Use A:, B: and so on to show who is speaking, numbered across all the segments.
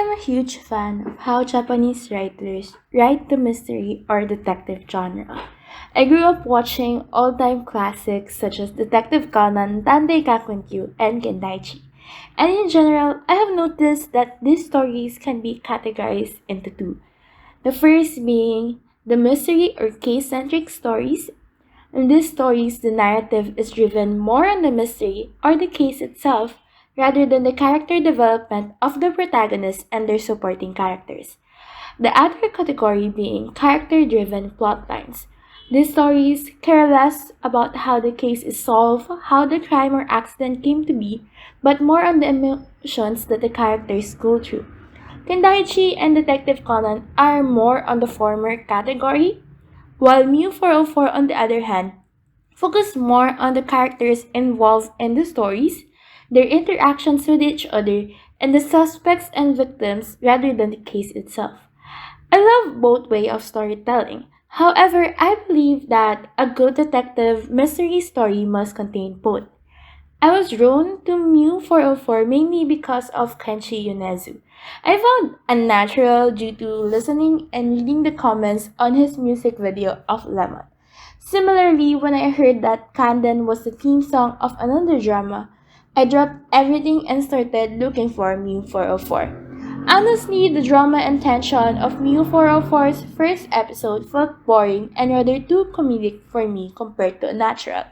A: am a huge fan of how Japanese writers write the mystery or detective genre. I grew up watching all-time classics such as Detective Conan, Tandei Kakunkyu, and Gendaichi. And in general, I have noticed that these stories can be categorized into two. The first being the mystery or case-centric stories. In these stories, the narrative is driven more on the mystery or the case itself rather than the character development of the protagonist and their supporting characters. The other category being character driven plotlines. These stories care less about how the case is solved, how the crime or accident came to be, but more on the emotions that the characters go through. Kendaichi and Detective Conan are more on the former category, while MIU 404 on the other hand focus more on the characters involved in the stories, their interactions with each other, and the suspects and victims rather than the case itself. I love both ways of storytelling. However, I believe that a good detective mystery story must contain both. I was drawn to MIU 404 mainly because of Kenshi Yonezu. I found Unnatural due to listening and reading the comments on his music video of Lemon. Similarly, when I heard that Kanden was the theme song of another drama, I dropped everything and started looking for MIU 404. Honestly, the drama and tension of MIU 404's first episode felt boring and rather too comedic for me compared to Unnatural.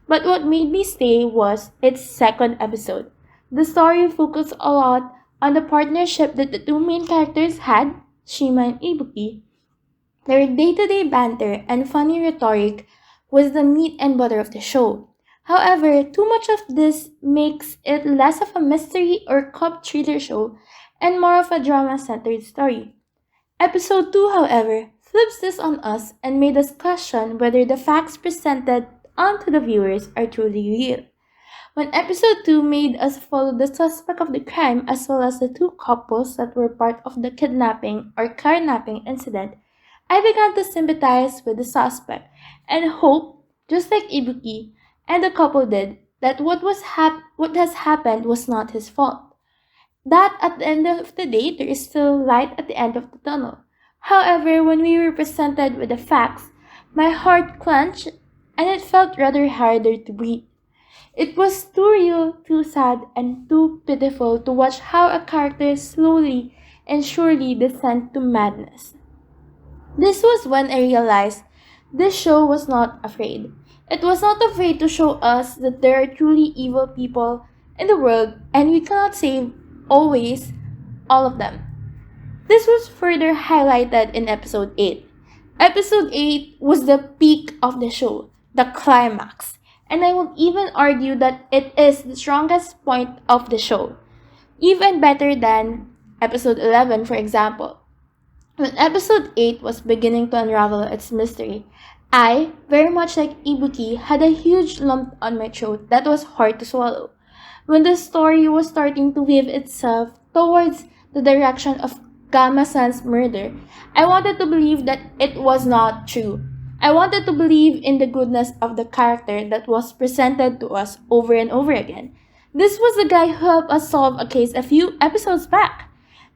A: But what made me stay was its second episode. The story focused a lot on the partnership that the two main characters had, Shima and Ibuki. Their day-to-day banter and funny rhetoric was the meat and butter of the show. However, too much of this makes it less of a mystery or cop thriller show and more of a drama-centered story. Episode 2, however, flips this on us and made us question whether the facts presented onto the viewers are truly real. When episode 2 made us follow the suspect of the crime as well as the two couples that were part of the kidnapping or carnapping incident, I began to sympathize with the suspect and hope, just like Ibuki and the couple did, that what has happened was not his fault. That at the end of the day, there is still light at the end of the tunnel. However, when we were presented with the facts, my heart clenched and it felt rather harder to breathe. It was too real, too sad, and too pitiful to watch how a character slowly and surely descend to madness. This was when I realized this show was not afraid. It was not afraid to show us that there are truly evil people in the world and we cannot save always all of them. This was further highlighted in episode 8. Episode 8 was the peak of the show, the climax, and I will even argue that it is the strongest point of the show, even better than episode 11, for example. When episode 8 was beginning to unravel its mystery, I, very much like Ibuki, had a huge lump on my throat that was hard to swallow. When the story was starting to weave itself towards the direction of Gama-san's murder, I wanted to believe that it was not true. I wanted to believe in the goodness of the character that was presented to us over and over again. This was the guy who helped us solve a case a few episodes back.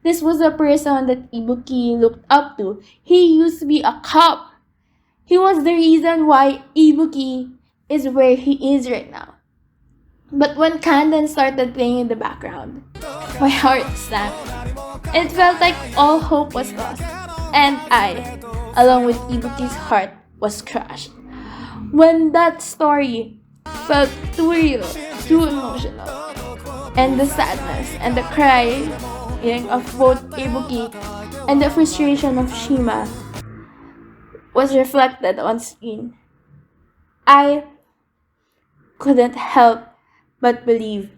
A: This was the person that Ibuki looked up to. He used to be a cop. He was the reason why Ibuki is where he is right now. But when Kanden started playing in the background, my heart snapped. It felt like all hope was lost, and I, along with Ibuki's heart, was crushed. When that story felt too real, too emotional, and the sadness and the crying of both Ibuki and the frustration of Shima was reflected on screen, I couldn't help but believe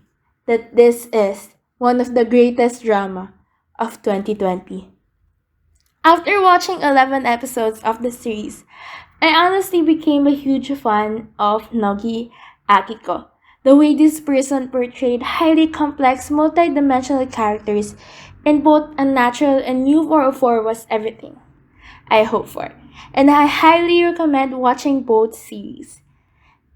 A: that this is one of the greatest drama of 2020. After watching 11 episodes of the series, I honestly became a huge fan of Nogi Akiko. The way this person portrayed highly complex, multi-dimensional characters in both Unnatural and MIU 404 was everything I hoped for. And I highly recommend watching both series.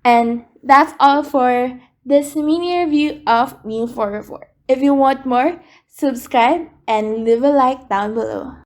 A: And that's all for this mini review of MIU 404. If you want more, Subscribe and leave a like down below.